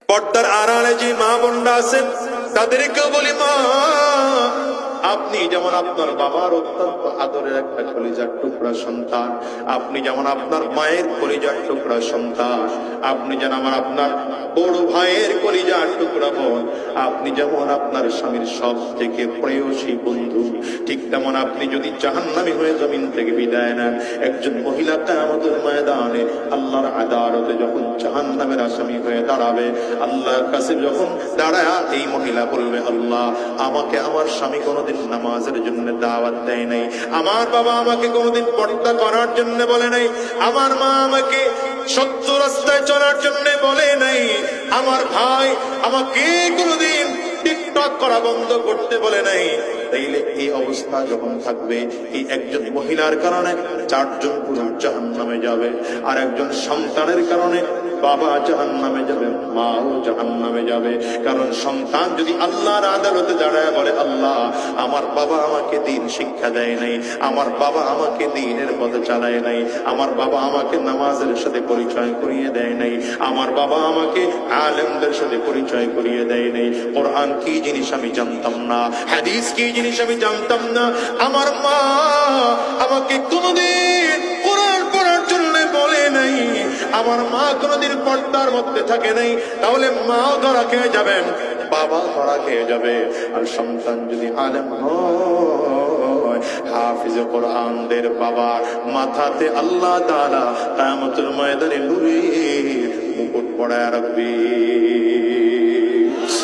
পর্দার আড়ালে যে মা বোনরা আছেন তাদেরকেও বলি, মা আপনি যেমন আপনার বাবার অত্যন্ত আদরের একটা কলিজার টুকরা সন্তান, আপনি যেমন আপনার মায়ের কলিজার টুকরা সন্তান, আপনি যেমন আপনার বড় ভাইয়ের কলিজার টুকরা বোন, আপনি যেমন আপনার স্বামীর সব থেকে প্রেয়সী বন্ধু, ঠিক তেমন আপনি যদি জাহান্নামী হয়ে জমিন থেকে বিদায় নেন, একজন মহিলা কিয়ামতের ময়দানে আল্লাহর আদালতে যখন জাহান্নামের আসামি হয়ে দাঁড়াবে, আল্লাহর কাছে যখন দাঁড়ায় এই মহিলা বলবে, আল্লাহ আমাকে আমার স্বামী কোনোদিন নামাজের জন্য দাওয়াত দেয় নাই, আমার বাবা আমাকে কোনোদিন পর্দা করার জন্য বলে নাই, আমার মা আমাকে সত্য রাস্তায় চলার জন্য বলে নাই, আমার ভাই আমাকে কোনোদিন টিকটক করা বন্ধ করতে বলে নাই। তাইলে এই অবস্থা যখন থাকবে, এই একজন মহিলার কারণে 4 জন পুরুষ জাহান্নামে যাবে, আর একজন সন্তানের কারণে বাবা জাহান্নামে যাবে, মাও জাহান্নামে যাবে। কারণ সন্তান যদি আল্লাহর আদালতে দাঁড়ায় বলে, আল্লাহ আমার বাবা আমাকে দ্বীন শিক্ষা দেয় নাই, আমার বাবা আমাকে দ্বীনের পথে চালায় নাই, আমার বাবা আমাকে নামাজের সাথে পরিচয় করিয়ে দেয় নাই, আমার বাবা আমাকে আলেমদের সাথে পরিচয় করিয়ে দেয় নাই, কোরআন কি জিনিস আমি জানতাম না, হাদিস কি জিনিস আমি জানতাম না, আমার মা আমাকে কোনোদিন কোরআন পড়ার জন্য বলে নাই, আমার মা কোনোদিন পর্দার মধ্যে থাকে নাই, তাহলে মাও ধরা খেয়ে যাবেন, বাবা ধরা খেয়ে যাবে। আর সন্তান যদি আলেম হয়, হাফিজ কোরআনদের বাবা মাথাতে আল্লাহ তাআলা কিয়ামতের ময়দানে নূরের মুকুট পরায় রাখবে।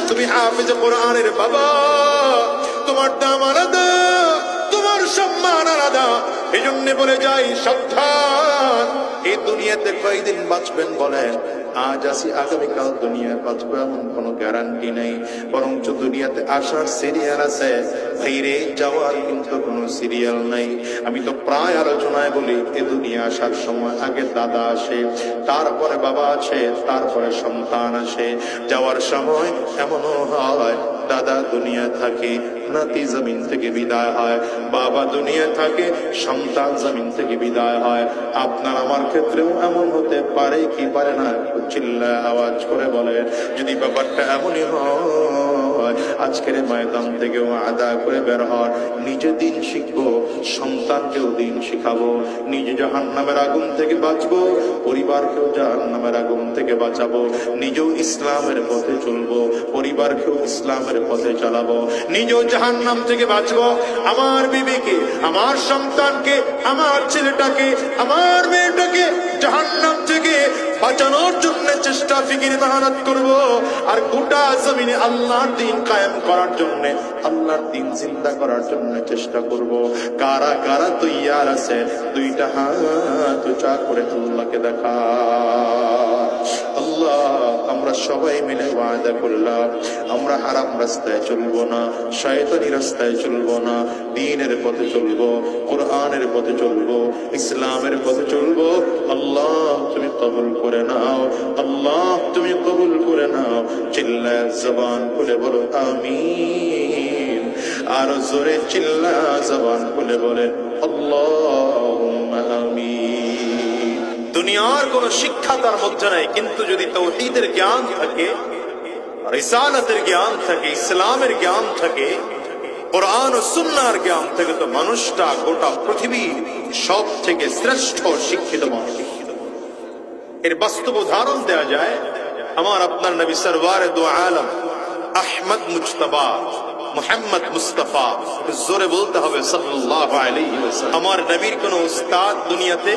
তুমি হাফিজ কোরআনের বাবা, তোমার দাম আলাদা, তোমার সম্মান আলাদা। এই জন্য বলে যাই, সাবধান, এই দুনিয়াতে কয়দিন বাঁচবেন বলেন? আজ আসি আগামীকাল দুনিয়ায় বাঁচবো এমন কোনো গ্যারান্টি নেই, বরঞ্চ দুনিয়াতে আসার সিরিয়াল আছে, বাইরে যাওয়ার কিন্তু কোনো সিরিয়াল নাই। আমি তো প্রায় আলোচনায় বলি, এ দুনিয়া আসার সময় আগে দাদা আসে, তারপরে বাবা আছে, তারপরে সন্তান আসে। যাওয়ার সময় এমনও হয় দাদা দুনিয়া থাকে, নাতি জমিন থেকে বিদায় হয়, বাবা দুনিয়া থাকে, সন্তান জমিন থেকে বিদায় হয়। আপনার আমার ক্ষেত্রেও এমন হতে পারে কি পারে না? চিল্লায় আওয়াজ করে বলে, যদি ব্যাপারটা এমনই হয়, আজকের ময়দান থেকেও আদা করে বের হওয়ার, নিজে দিন শিখবো, সন্তানকেও দিন শিখাবো, নিজে জাহান্নামের আগুন থেকে বাঁচবো, পরিবারকেও জাহান্নামের আগুন থেকে বাঁচাবো, নিজেও ইসলামের পথে চলবো, পরিবারকেও ইসলামের পথে চালাবো, নিজেও জাহান্নাম থেকে বাঁচবো, আমার বিবিকে, আমার সন্তানকে, আমার ছেলেটাকে, আমার মেয়েটাকে জাহান্নাম থেকে বাঁচানোর জন্য চেষ্টা ফিকির মেহনত করব। আর গোটা জমিনে আল্লাহর দ্বীন কায়েম করার জন্য, আল্লাহর দ্বীন জিন্দা করার জন্য চেষ্টা করব। কারা কারা তৈয়ার আছে? 2টা হাত উঁচা করে আল্লাহকে দেখা। আল্লাহ, আমরা সবাই মিলে ওয়াদা করলাম, আমরা হারাম রাস্তায় চলবো না, শয়তানি রাস্তায় চলবো না, দ্বীনের পথে চলবো, কোরআনের পথে চলবো, ইসলামের পথে চলবো। আল্লাহ তুমি কবুল করে নাও, আল্লাহ তুমি কবুল করে নাও। চিল্লায় জবান খুলে বলো আমিন, আর জোরে চিল্লা জবান খুলে বলে আল্লাহুম্মা আমিন। দুনিয়ার কোন শিক্ষা তার মধ্যে নাই, কিন্তু যদি তাওহীদের জ্ঞান থাকে, রিসালাতের জ্ঞান থাকে, ইসলামের জ্ঞান থাকে, কোরআন ও সুন্নাহর জ্ঞান থাকে, তো মানুষটা গোটা পৃথিবীর সব থেকে শ্রেষ্ঠ শিক্ষিত মানুষ। এর বাস্তব উদাহরণ দেওয়া যায়, আমার আপনার নবী সরওয়ারে দু আলম আহমদ মুজতবা মুহাম্মদ মুস্তাফা, জোরে বলতে হবে সাল্লাল্লাহু আলাইহি ওয়াসাল্লাম। আমার নবীর কোন উস্তাদ দুনিয়াতে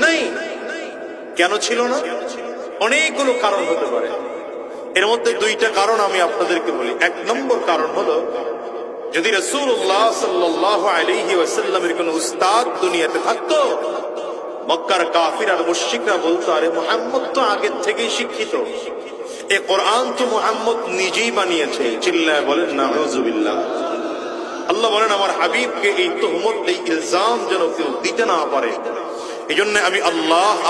নেই। কেন ছিল না? অনেকগুলো কারণ হতে পারে, এর মধ্যে 2টা কারণ আমি আপনাদেরকে বলি। 1 নম্বর কারণ হলো, যদি রাসূলুল্লাহ সাল্লাল্লাহু আলাইহি ওয়াসাল্লামের কোন উস্তাদ দুনিয়াতে থাকতো, মক্কার কাফির আর মুশরিকরা বলতো, আরে মুহাম্মদ তো আগে থেকেই শিক্ষিত, এই কোরআন তো মুহাম্মদ নিজেই বানিয়েছে। চিল্লায় বলেন নাউযুবিল্লাহ। আল্লাহ বলেন, আমার হাবিবকে এই তুহমত, এই ইলজাম যেন কেউ দিতে না পারে। এই জন্য আমি আল্লাহ